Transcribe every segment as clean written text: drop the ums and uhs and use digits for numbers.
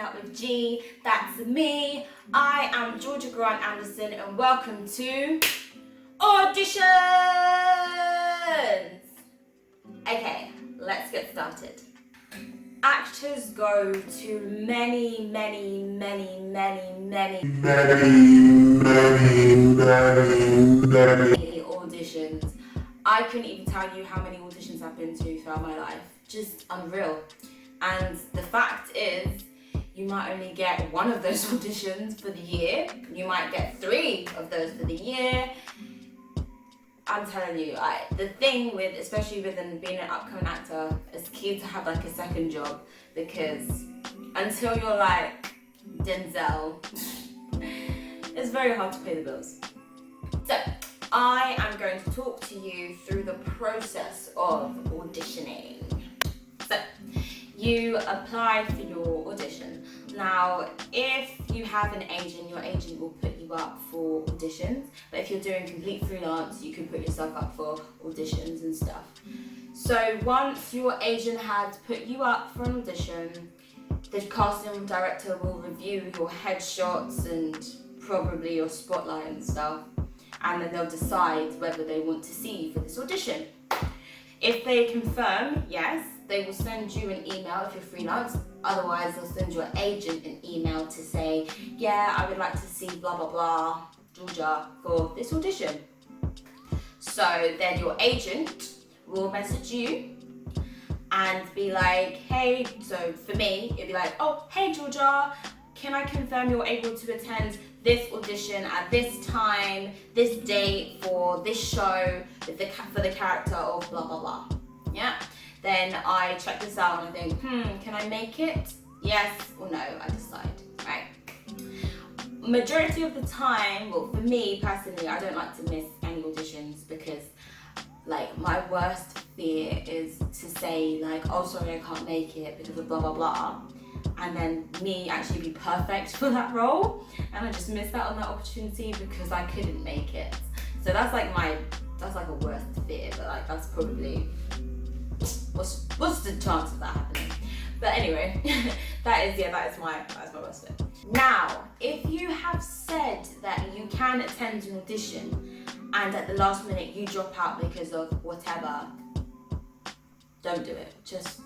Starting Out with G, that's me. I am Georgia Grant Anderson and welcome to Auditions! Okay, let's get started. Actors go to many auditions. I couldn't even tell you how many auditions I've been to throughout my life. Just unreal. And the fact is, you might only get one of those auditions for the year. You might get 3 of those for the year. I'm telling you, the thing with, especially with being an upcoming actor, it's key to have like a second job, because until you're like Denzel, it's very hard to pay the bills. So I am going to talk to you through the process of auditioning. So you apply for your audition. Now, if you have an agent, your agent will put you up for auditions. But if you're doing complete freelance, you can put yourself up for auditions and stuff. So once your agent has put you up for an audition, the casting director will review your headshots and probably your spotlight and stuff. And then they'll decide whether they want to see you for this audition. If they confirm yes, they will send you an email if you're freelance. Otherwise, they'll send your agent an email to say, yeah, I would like to see blah, blah, blah, Georgia, for this audition. So then your agent will message you and be like, hey, so for me, it'd be like, oh, hey, Georgia, can I confirm you're able to attend this audition at this time, this date for this show for the character of blah, blah, blah. Yeah. Then I check this out and I think, can I make it? Yes or no, I decide, right? Majority of the time, well, for me personally, I don't like to miss any auditions because like my worst fear is to say like, oh, sorry, I can't make it because of blah, blah, blah. And then me actually be perfect for that role. And I just missed out on that opportunity because I couldn't make it. So that's like a worst fear, but like that's probably, what's the chance of that happening? But anyway, that is my worst fear. Now, if you have said that you can attend an audition and at the last minute you drop out because of whatever, don't do it. Just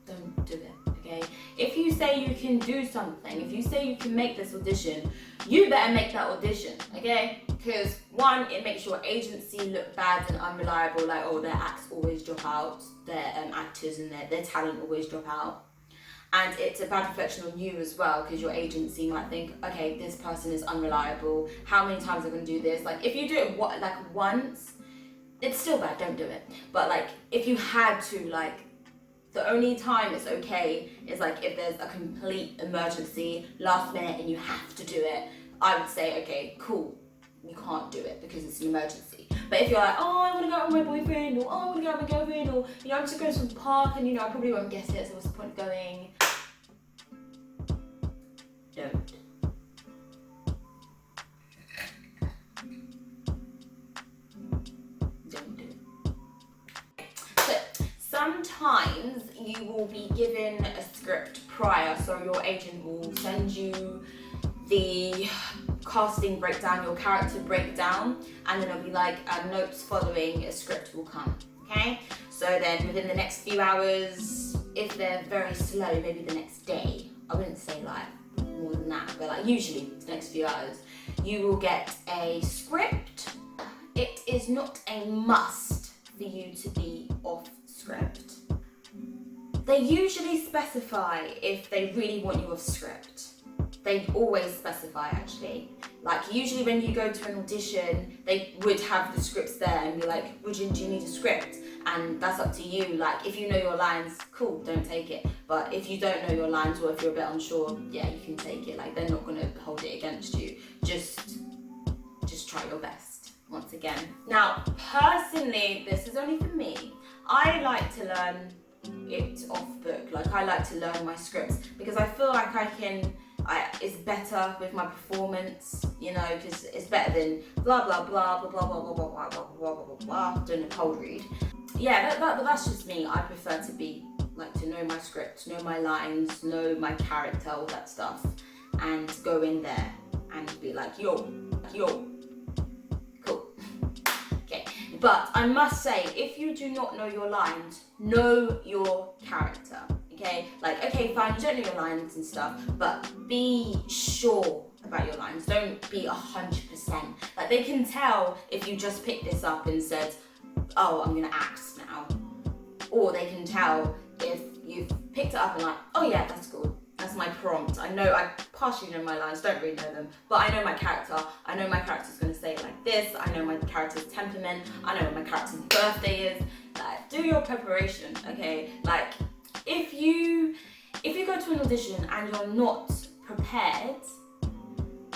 don't do it, okay? If you say you can do something, if you say you can make this audition, you better make that audition, okay? Because one, it makes your agency look bad and unreliable, like, oh, their acts always drop out, their actors and their talent always drop out. And it's a bad reflection on you as well, because your agency might think, okay, this person is unreliable, how many times are they going to do this? Like, if you do it once, it's still bad, don't do it. But like, if you had to, like, the only time it's okay is like if there's a complete emergency, last minute, and you have to do it, I would say, okay, cool, you can't do it because it's an emergency. But if you're like, oh, I want to go out with my boyfriend, or oh, I want to go out with my girlfriend, or, you know, I'm just going to some park and, you know, I probably won't get it, so what's the point of going? Don't. Sometimes you will be given a script prior, so your agent will send you the casting breakdown, your character breakdown, and then it'll be like notes following a script will come, okay? So then within the next few hours, if they're very slow, maybe the next day, I wouldn't say like more than that, but like usually the next few hours, you will get a script. It is not a must for you to be off script. They usually specify if they really want you off script. They always specify, actually. Like usually when you go to an audition, they would have the scripts there and be like, do you need a script? And that's up to you. Like if you know your lines, cool, don't take it. But if you don't know your lines or if you're a bit unsure, yeah, you can take it. Like they're not gonna hold it against you. Just try your best. Once again. Now, personally, this is only for me. I like to learn it off book. Like I like to learn my scripts because I feel like it's better with my performance, you know, because it's better than blah blah blah blah blah blah blah blah blah blah blah blah blah doing a cold read. Yeah, that's just me. I prefer to be like to know my script, know my lines, know my character, all that stuff, and go in there and be like, yo, cool. Okay, but I must say, if you do not know your lines, know your character. Okay, like, okay, fine, you don't know your lines and stuff, but be sure about your lines. Don't be 100%. Like, they can tell if you just picked this up and said, oh, I'm gonna act now. Or they can tell if you've picked it up and like, oh yeah, that's cool. That's my prompt. I partially know my lines, don't really know them, but I know my character. I know my character's gonna say it like this. I know my character's temperament. I know what my character's birthday is. Like, do your preparation, okay? Like, if you go to an audition and you're not prepared,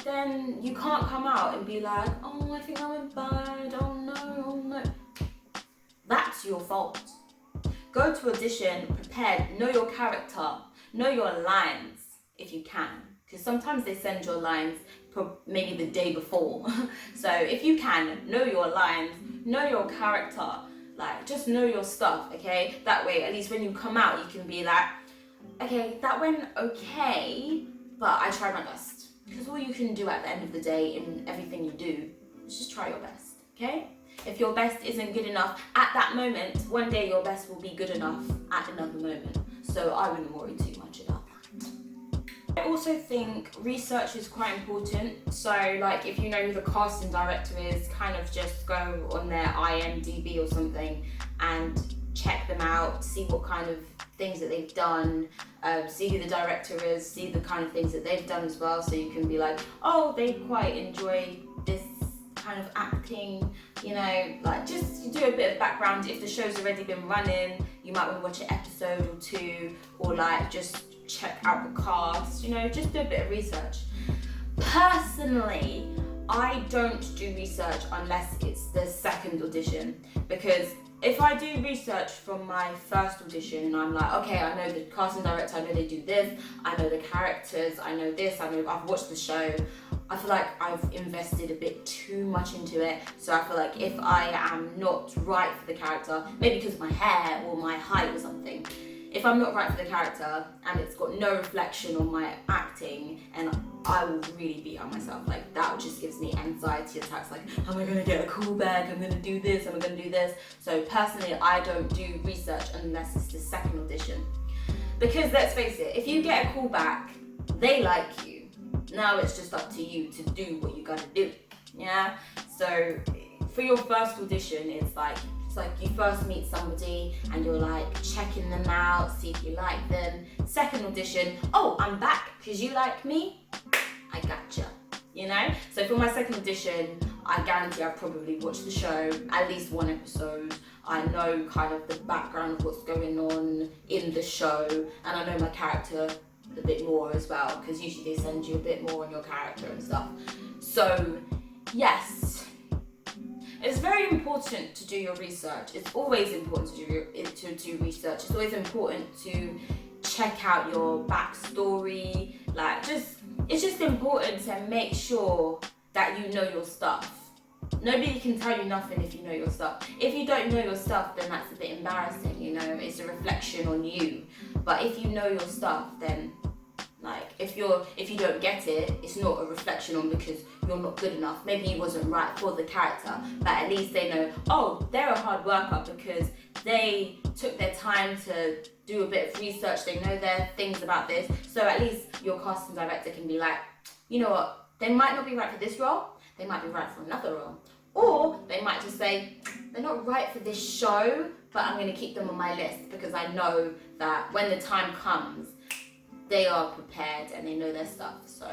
then you can't come out and be like, oh, I think I went bad, oh no. That's your fault. Go to audition prepared, know your character, know your lines if you can. Because sometimes they send your lines maybe the day before. So if you can, know your lines, know your character, like, just know your stuff, okay? That way, at least when you come out, you can be like, okay, that went okay, but I tried my best. Because all you can do at the end of the day in everything you do is just try your best, okay? If your best isn't good enough at that moment, one day your best will be good enough at another moment. So I wouldn't worry too much about that. I also think research is quite important. So, like, if you know who the casting director is, kind of just go on their IMDb or something and check them out, see what kind of things that they've done, see who the director is, see the kind of things that they've done as well, so you can be like, oh, they quite enjoy this kind of acting, you know, like, just do a bit of background. If the show's already been running, you might want to watch an episode or two, or like just check out the cast, you know, just do a bit of research. Personally, I don't do research unless it's the second audition, because if I do research from my first audition and I'm like, okay, I know the casting director, I know they do this, I know the characters, I know this, I know I've watched the show, I feel like I've invested a bit too much into it. So I feel like if I am not right for the character, maybe because of my hair or my height or something, if I'm not right for the character and it's got no reflection on my acting, and I will really beat on myself. Like, that just gives me anxiety attacks, like, am I gonna get a call back? I'm gonna do this, am I gonna do this? So personally, I don't do research unless it's the second audition. Because let's face it, if you get a call back, they like you. Now it's just up to you to do what you gotta do, yeah? So for your first audition, it's like you first meet somebody and you're like checking them out, see if you like them. Second audition, oh, I'm back because you like me, I gotcha, you know? So for my second audition, I guarantee I've probably watched the show, at least one episode. I know kind of the background of what's going on in the show, and I know my character a bit more as well, because usually they send you a bit more on your character and stuff. So yes, it's very important to do your research. It's always important to do research. It's always important to check out your backstory. Like, it's just important to make sure that you know your stuff. Nobody can tell you nothing if you know your stuff. If you don't know your stuff, then that's a bit embarrassing, you know, it's a reflection on you. But if you know your stuff, then like, if you don't get it, it's not a reflection on because you're not good enough. Maybe you wasn't right for the character, but at least they know, oh, they're a hard worker because they took their time to do a bit of research. They know their things about this. So at least your casting director can be like, you know what, they might not be right for this role, they might be right for another role. Or they might just say, they're not right for this show, but I'm going to keep them on my list because I know that when the time comes, they are prepared and they know their stuff. So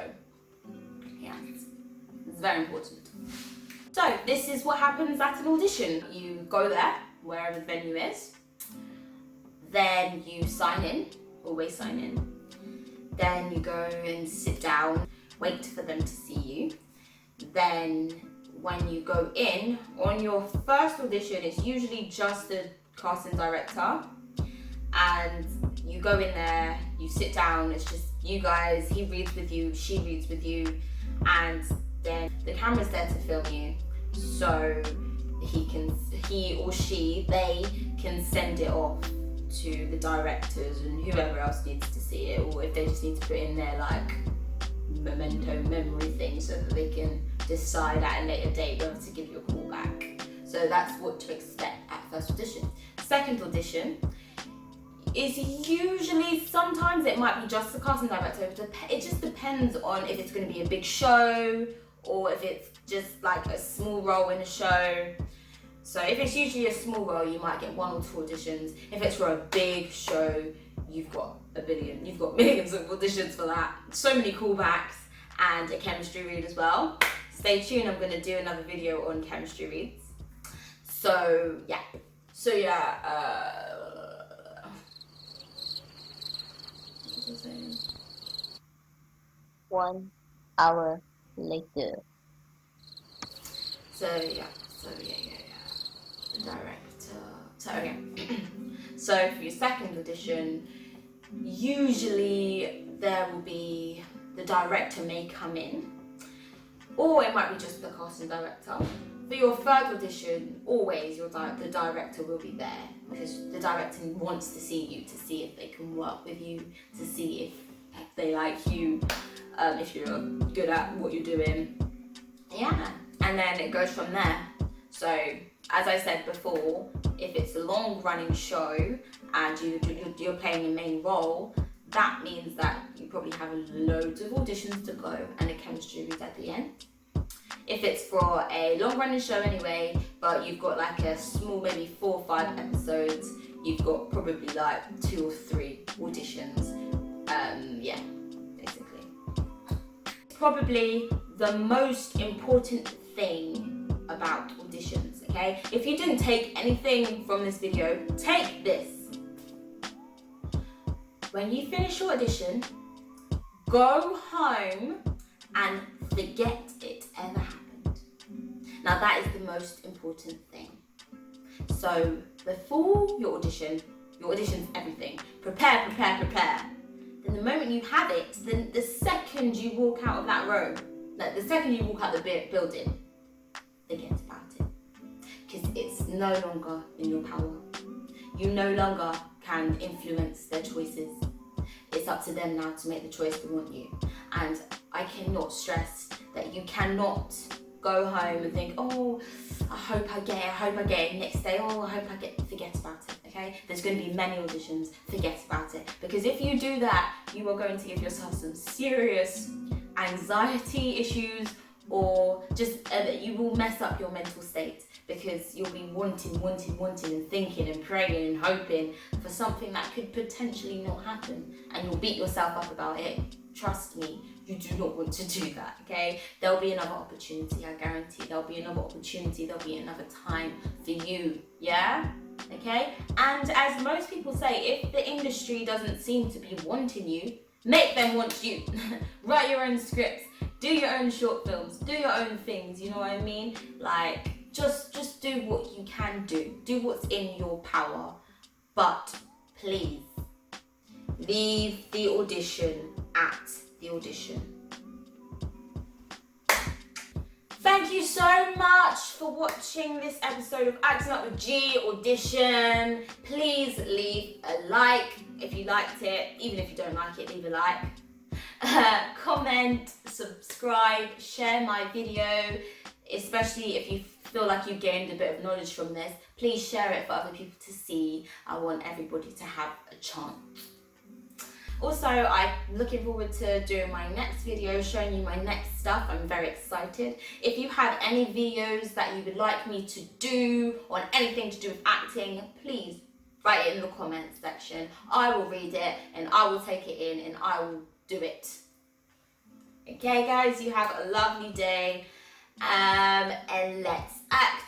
yeah, it's very important. So this is what happens at an audition. You go there, wherever the venue is, then you sign in, always sign in. Then you go and sit down, wait for them to see you. Then when you go in, on your first audition, it's usually just the casting director, and you go in there, you sit down, it's just you guys, he reads with you, she reads with you, and then the camera's there to film you, so they can send it off to the directors and whoever else needs to see it, or if they just need to put in their like memento memory thing so that they can decide at a later date whether to give you a call back. So that's what to expect at first audition. Second audition is usually, sometimes it might be just the casting director. It just depends on if it's going to be a big show or if it's just like a small role in a show. So if it's usually a small role, you might get 1 or 2 auditions. If it's for a big show, you've got millions of auditions for that. So many callbacks and a chemistry read as well. Stay tuned, I'm going to do another video on chemistry reads. So yeah. What was I saying? 1 hour later. So yeah. The director. So okay. So for your second audition, usually there will be, the director may come in, or it might be just the casting director. For your third audition, always the director will be there, because the director wants to see you, to see if they can work with you, to see if they like you, if you're good at what you're doing. Yeah, and then it goes from there. So as I said before, if it's a long running show and you're playing a main role, that means that you probably have loads of auditions to go and a chemistry read at the end. If it's for a long running show anyway, but you've got like a small, maybe 4 or 5 episodes, you've got probably like 2 or 3 auditions. Yeah, basically. Probably the most important thing about auditions, okay? If you didn't take anything from this video, take this. When you finish your audition, go home and forget it ever happened. Now that is the most important thing. So before your audition's everything. Prepare. Then the moment you have it, then the second you walk out of that room, like the second you walk out the building, forget about it. Because it's no longer in your power. You no longer can influence their choices. It's up to them now to make the choice they want you. And I cannot stress that you cannot go home and think, oh, I hope I get it. Next day, oh, I hope I get it. Forget about it, okay? There's going to be many auditions, forget about it. Because if you do that, you are going to give yourself some serious anxiety issues, or just you will mess up your mental state, because you'll be wanting and thinking and praying and hoping for something that could potentially not happen, and you'll beat yourself up about it. Trust me, you do not want to do that, okay? There'll be another opportunity, I guarantee. There'll be another opportunity, there'll be another time for you, yeah? Okay? And as most people say, if the industry doesn't seem to be wanting you, make them want you. Write your own scripts, do your own short films, do your own things, you know what I mean? Like, just do what you can do. Do what's in your power. But please, leave the audition at the audition. Thank you so much for watching this episode of Acting Up with G Audition. Please leave a like if you liked it. Even if you don't like it, leave a like. Comment, subscribe, share my video, especially if you feel like you gained a bit of knowledge from this. Please share it for other people to see. I want everybody to have a chance. Also, I'm looking forward to doing my next video, showing you my next stuff. I'm very excited. If you have any videos that you would like me to do on anything to do with acting, please write it in the comments section. I will read it and I will take it in and I will do it. Okay guys, you have a lovely day, and let's act.